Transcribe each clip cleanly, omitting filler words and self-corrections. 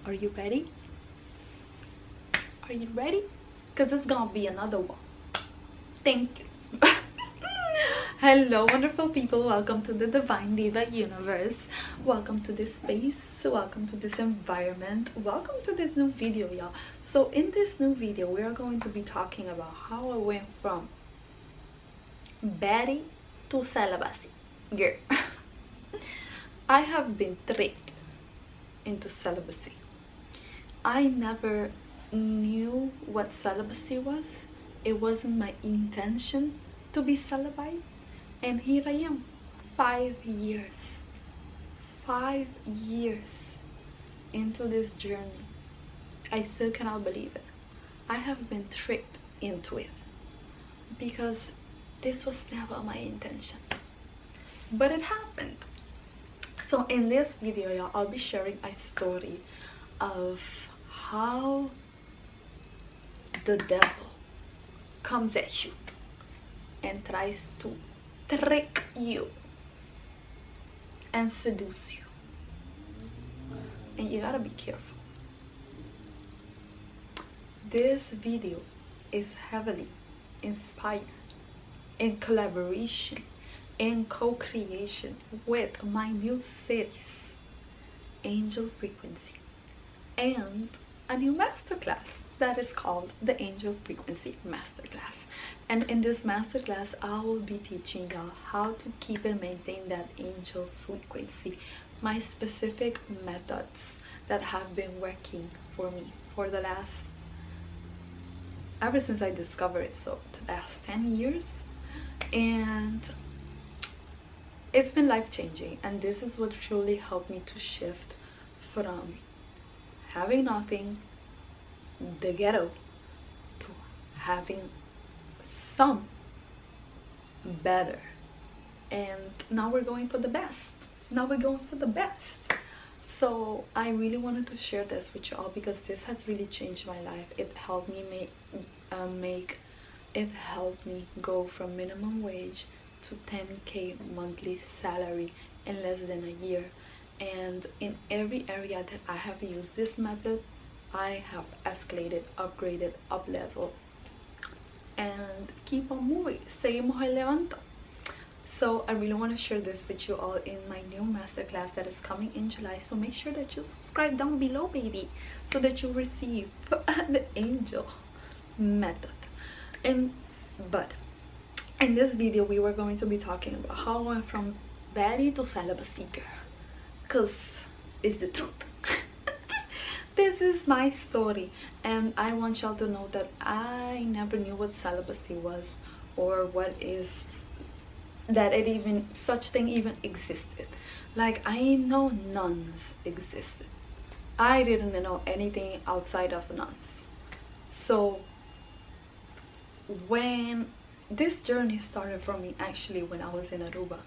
Are you ready? Are you ready? Because it's gonna be another one. Thank you. Hello wonderful people, welcome to the Divine Diva Universe. Welcome to this space, welcome to this environment, welcome to this new video, y'all. So in this new video we are going to be talking about how I went from baddie to celibacy. Girl, I have been tricked into celibacy. I never knew what celibacy was. It wasn't my intention to be celibate, and here I am, 5 years into this journey. I still cannot believe it. I have been tricked into it because this was never my intention, but it happened. So in this video, y'all, I'll be sharing a story of how the devil comes at you and tries to trick you and seduce you, and you gotta be careful. This video is heavily inspired in collaboration and co-creation with my new series, Angel Frequency, and a new masterclass that is called the Angel Frequency Masterclass. And in this masterclass I will be teaching y'all how to keep and maintain that angel frequency, my specific methods that have been working for me for the last, ever since I discovered it, so the last 10 years. And it's been life-changing, and this is what truly helped me to shift from having nothing, the ghetto, to having some better. And now we're going for the best. So I really wanted to share this with you all because this has really changed my life. It helped me go from minimum wage to 10K monthly salary in less than a year. And in every area that I have used this method, I have escalated, upgraded, up level, and keep on moving. Seguimos elevando. So I really want to share this with you all in my new masterclass that is coming in July. So make sure that you subscribe down below, baby, so that you receive the angel method. But in this video we were going to be talking about how I went from baddie to celibacy, girl, because it's the truth. This is my story, and I want y'all to know that I never knew what celibacy was, or what is that it even such thing even existed. Like, I know nuns existed. I didn't know anything outside of nuns. So when this journey started for me, actually when I was in Aruba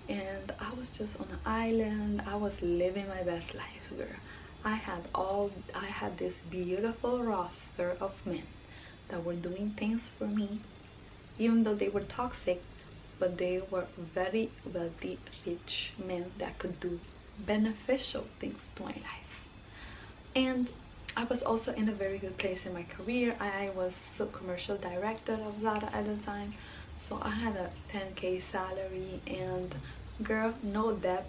and I was just on an island, I was living my best life, girl. I had this beautiful roster of men that were doing things for me, even though they were toxic, but they were very wealthy, rich men that could do beneficial things to my life. And I was also in a very good place in my career. I was the commercial director of Zara at the time, so I had a 10K salary, and girl, no debt,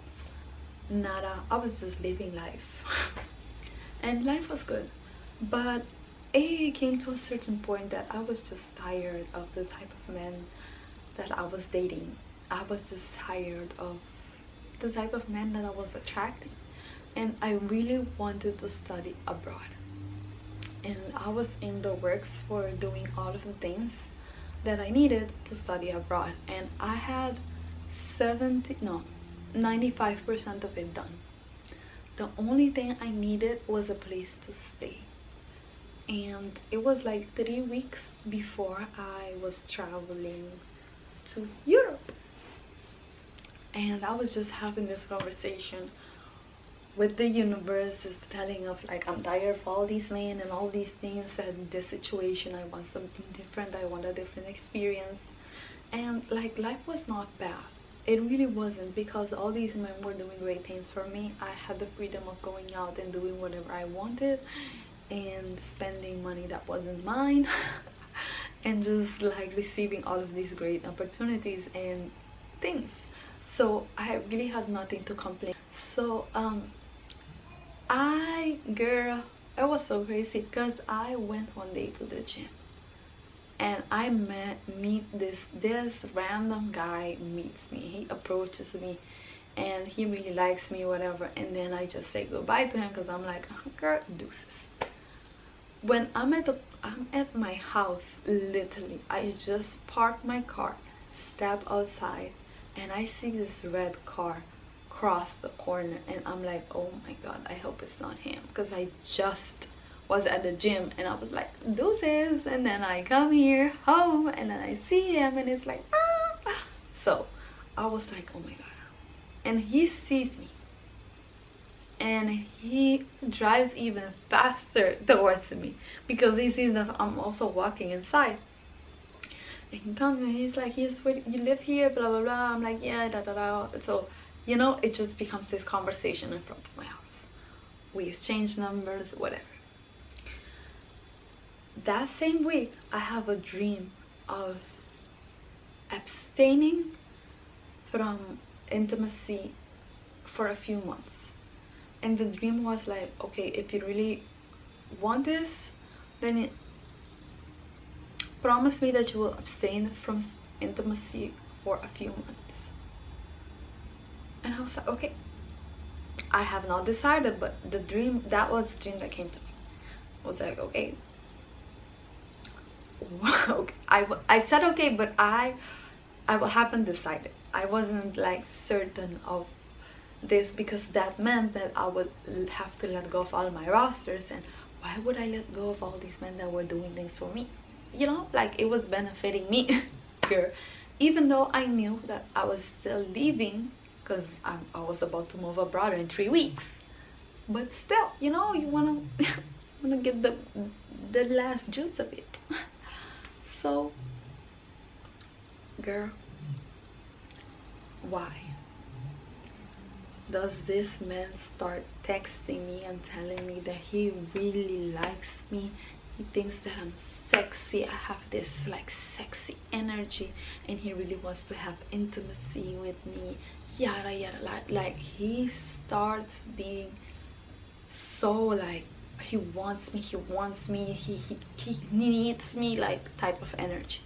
nada. I was just living life. And life was good, but it came to a certain point that I was just tired of the type of men that I was dating. I was just tired of the type of men that I was attracting, and I really wanted to study abroad. And I was in the works for doing all of the things that I needed to study abroad, and I had 95% of it done. The only thing I needed was a place to stay, and it was like 3 weeks before I was traveling to Europe. And I was just having this conversation with the universe, of telling of like, I'm tired of all these men and all these things, and this situation, I want something different, I want a different experience. And like, life was not bad, it really wasn't, because all these men were doing great things for me. I had the freedom of going out and doing whatever I wanted and spending money that wasn't mine and just like receiving all of these great opportunities and things. So I really had nothing to complain. So girl, it was so crazy because I went one day to the gym and I meet this random guy meets me. He approaches me and he really likes me, whatever, and then I just say goodbye to him because I'm like, girl, deuces. When I'm at my house, literally I just parked my car, step outside, and I see this red car cross the corner, and I'm like, oh my god, I hope it's not him, because I just was at the gym and I was like, deuces. And then I come here home and then I see him and it's like, ah. So I was like, oh my god. And he sees me and he drives even faster towards me because he sees that I'm also walking inside. And he comes and he's like, yes, wait, you live here, blah blah blah. I'm like, yeah, da da da. So, you know, it just becomes this conversation in front of my house. We exchange numbers, whatever. That same week, I have a dream of abstaining from intimacy for a few months. And the dream was like, okay, if you really want this, then promise me that you will abstain from intimacy for a few months. And I was like, okay. I have not decided, but the dream, that was the dream that came to me. I was like, okay. Okay. I said okay, but I haven't decided. I wasn't like certain of this, because that meant that I would have to let go of all my rosters, and why would I let go of all these men that were doing things for me? You know, like it was benefiting me here, even though I knew that I was still leaving because I was about to move abroad in 3 weeks. But still, you know, you wanna get the last juice of it. So, girl, why does this man start texting me and telling me that he really likes me? He thinks that I'm sexy, I have this like sexy energy, and he really wants to have intimacy with me, yada yada. Like he starts being so like, he wants me, he needs me, like type of energy.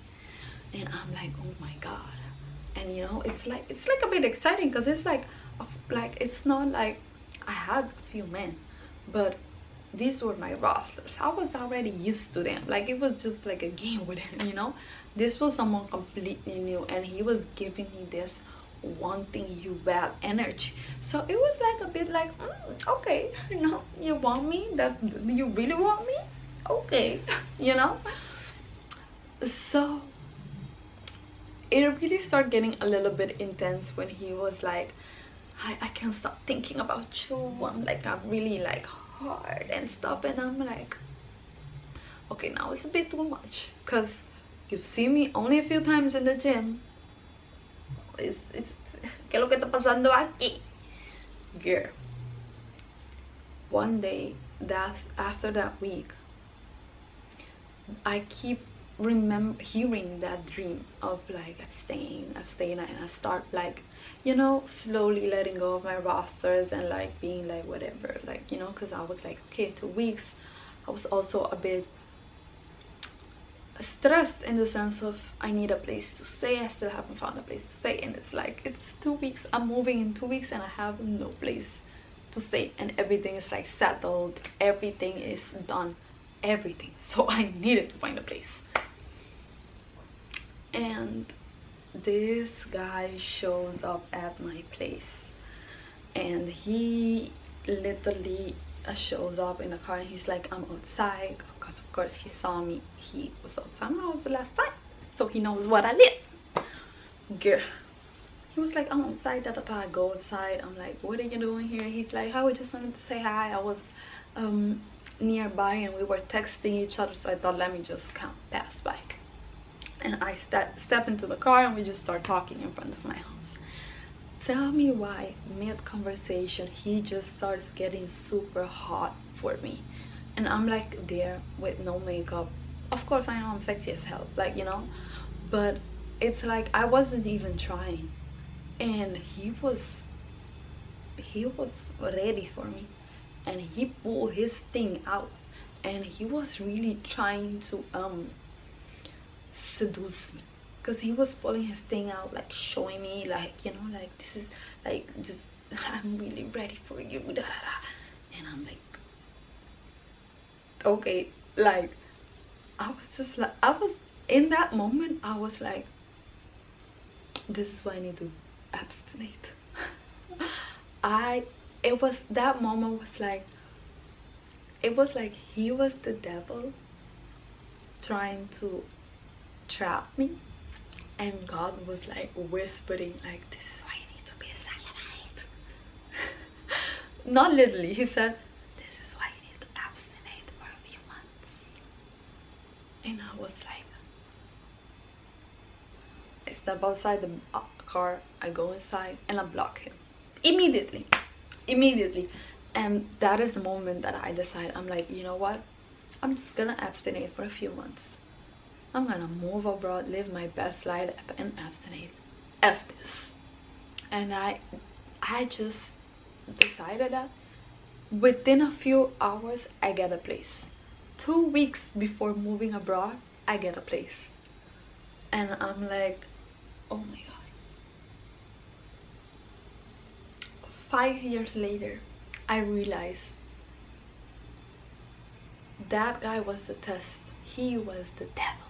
And I'm like, oh my god. And you know, it's like a bit exciting, because it's like it's not like I had a few men, but these were my rosters. I was already used to them. Like it was just like a game with him, you know. This was someone completely new, and he was giving me this wanting you bad energy. So it was like a bit like, okay, you know, you want me, that you really want me, okay. You know. So it really started getting a little bit intense when he was like, I can't stop thinking about you, I'm really like hard and stuff. And I'm like, okay, now it's a bit too much, because you've seen me only a few times in the gym. ¿Qué es lo que está pasando aquí? Girl, one day, after that week, I keep hearing that dream of like abstain, and I start like, you know, slowly letting go of my rosters and like being like whatever, like, you know, because I was like, okay, 2 weeks. I was also a bit stressed in the sense of I need a place to stay. I still haven't found a place to stay, and it's like, it's 2 weeks, I'm moving in 2 weeks and I have no place to stay, and everything is like settled, everything is done, everything. So I needed to find a place. And this guy shows up at my place, and he literally shows up in the car, and he's like, I'm outside, because of course he saw me. He was outside when I was the last time, so he knows what I live. Girl, he was like, I'm outside, da da da. I go outside, I'm like, what are you doing here? He's like, I just wanted to say hi, I was nearby and we were texting each other, so I thought, let me just come pass by. And I step into the car and we just start talking in front of my house. tell me why mid-conversation he just starts getting super hot for me, and I'm like there with no makeup. Of course I know I'm sexy as hell, like, you know, but it's like I wasn't even trying, and he was ready for me, and he pulled his thing out, and he was really trying to seduce me, because he was pulling his thing out, like showing me, like, you know, like, this is like, just, I'm really ready for you, da, da, da. And I'm like, okay, like, I was just like, I was in that moment, I was like, this is why I need to abstinate. It was, that moment was like, it was like he was the devil trying to trap me, and God was like whispering, like, this is why you need to be a celibate. Not literally, he said, this is why you need to abstinate for a few months. And I was like, I step outside the car, I go inside, and I block him immediately. And that is the moment that I decide, I'm like, you know what, I'm just gonna abstinate for a few months. I'm gonna move abroad, live my best life, and abstinate. F this. And I just decided that within a few hours I get a place. 2 weeks before moving abroad, I get a place. And I'm like, oh my god. 5 years later, I realized that guy was the test. He was the devil.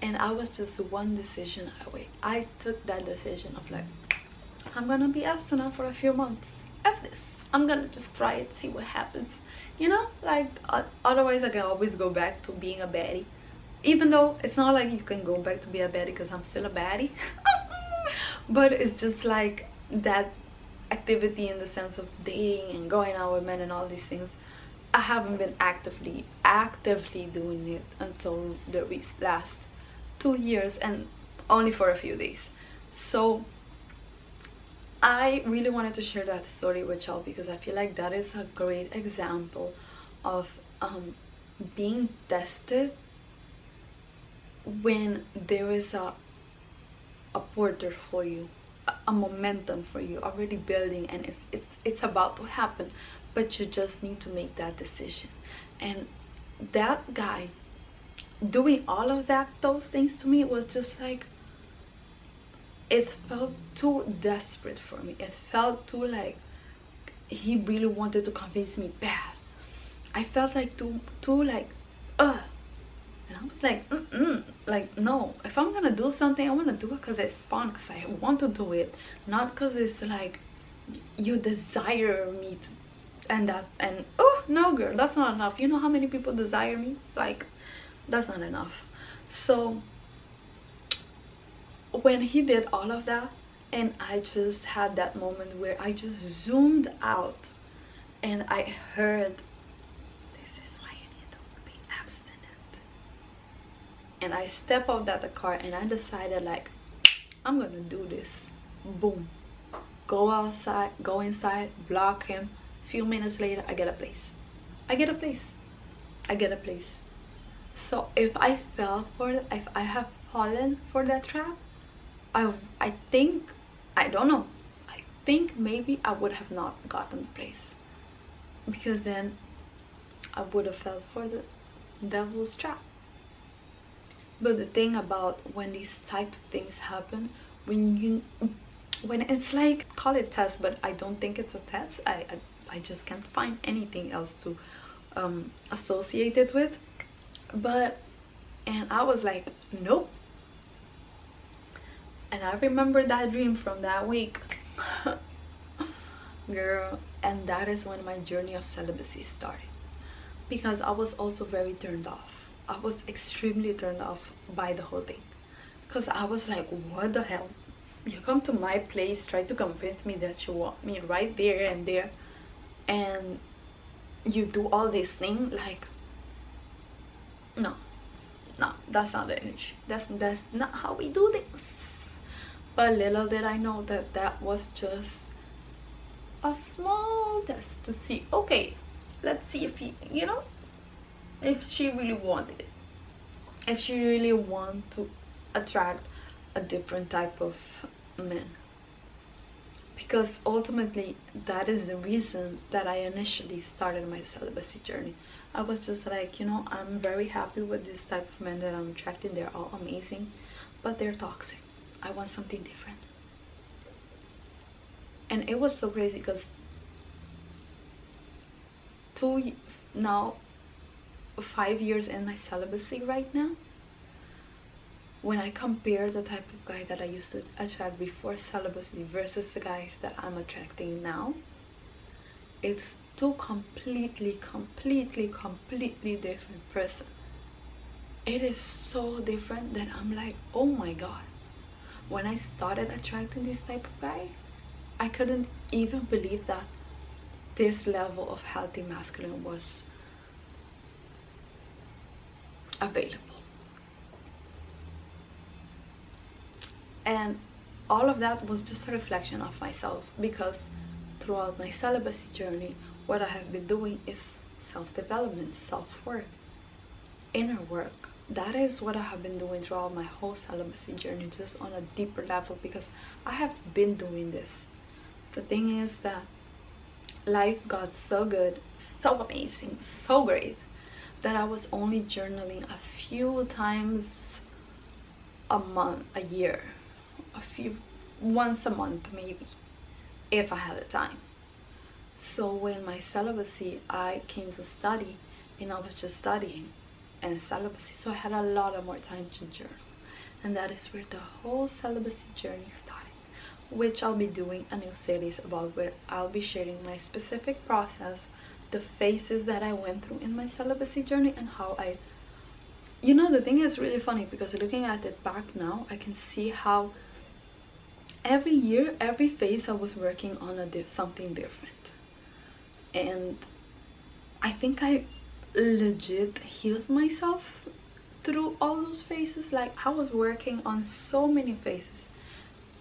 And I was just one decision away. I took that decision of like, I'm gonna be abstinent for a few months. F this. I'm gonna just try it, see what happens. You know, like, otherwise I can always go back to being a baddie. Even though it's not like you can go back to be a baddie, because I'm still a baddie. But it's just like that activity in the sense of dating and going out with men and all these things. I haven't been actively doing it until the last 2 years, and only for a few days. So I really wanted to share that story with y'all, because I feel like that is a great example of being tested when there is a porter for you, a momentum for you already building, and it's about to happen, but you just need to make that decision. And that guy doing all of those things to me was just like, it felt too desperate for me. It felt too like he really wanted to convince me bad. I felt like too like, and I was like, like, no, if I'm gonna do something, I want to do it because it's fun, because I want to do it, not because it's like you desire me to, and oh no girl, that's not enough. You know how many people desire me? Like, that's not enough. So when he did all of that, and I just had that moment where I just zoomed out, and I heard, and I step out of the car, and I decided, like, I'm gonna do this. Boom. Go outside, go inside, block him. Few minutes later, I get a place. So if I have fallen for that trap, I think, I don't know, I think maybe I would have not gotten the place, because then I would have fell for the devil's trap. But the thing about when these type of things happen, when it's like, call it test, but I don't think it's a test. I just can't find anything else to associate it with. And I was like, nope. And I remember that dream from that week. Girl, and that is when my journey of celibacy started, because I was also very turned off. I was extremely turned off by the whole thing, because I was like, what the hell, you come to my place, try to convince me that you want me right there and there, and you do all this thing. Like, no, that's not the energy. That's not how we do this. But little did I know that that was just a small test to see, okay, let's see if if she really wanted it, if she really want to attract a different type of men. Because ultimately that is the reason that I initially started my celibacy journey. I was just like, I'm very happy with this type of men that I'm attracting. They're all amazing, but they're toxic. I want something different. And it was so crazy because 5 years in my celibacy right now, when I compare the type of guy that I used to attract before celibacy versus the guys that I'm attracting now, it's two completely different person. It is so different that I'm like, oh my god. When I started attracting this type of guy, I couldn't even believe that this level of healthy masculine was available. And all of that was just a reflection of myself, because throughout my celibacy journey, what I have been doing is self-development, self-work, inner work. That is what I have been doing throughout my whole celibacy journey, just on a deeper level, because I have been doing this. The thing is that life got so good, so amazing, so great, that I was only journaling a few times a month, a year, once a month maybe, if I had the time. So when my celibacy, I came to study, and I was just studying and celibacy, so I had a lot of more time to journal. And that is where the whole celibacy journey started, which I'll be doing a new series about, where I'll be sharing my specific process, the phases that I went through in my celibacy journey, and how I, the thing is really funny, because looking at it back now, I can see how every year, every phase, I was working on something different. And I think I legit healed myself through all those phases. Like, I was working on so many phases.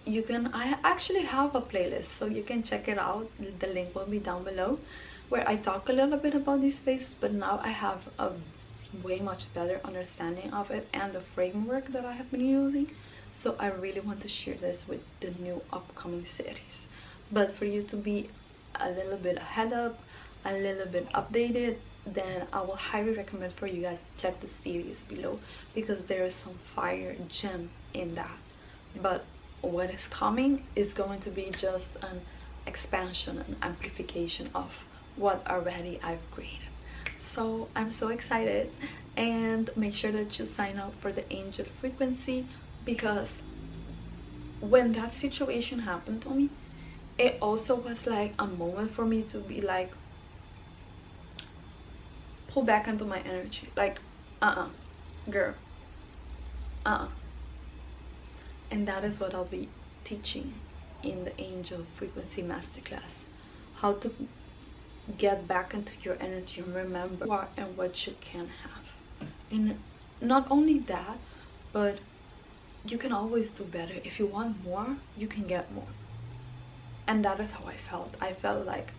I actually have a playlist, so you can check it out. The link will be down below, where I talk a little bit about these phases, but now I have a way much better understanding of it and the framework that I have been using. So I really want to share this with the new upcoming series. But for you to be a little bit ahead up, a little bit updated, then I will highly recommend for you guys to check the series below, because there is some fire gem in that. But what is coming is going to be just an expansion, an amplification of what already I've created. So I'm so excited, and make sure that you sign up for the Angel Frequency, because when that situation happened to me, it also was like a moment for me to be like, pull back into my energy, like, girl, and that is what I'll be teaching in the Angel Frequency Masterclass, how to get back into your energy and remember what and what you can have. And not only that, but you can always do better. If you want more, you can get more. And that is how I felt. I felt like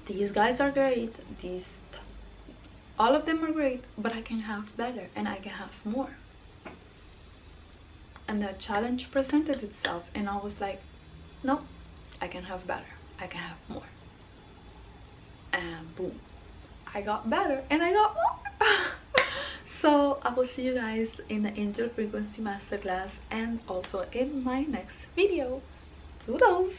these guys are great, all of them are great, but I can have better and I can have more. And that challenge presented itself, and I was like, no, I can have better, I can have more. And boom, I got better and I got more. So I will see you guys in the Angel Frequency Masterclass, and also in my next video. Toodles!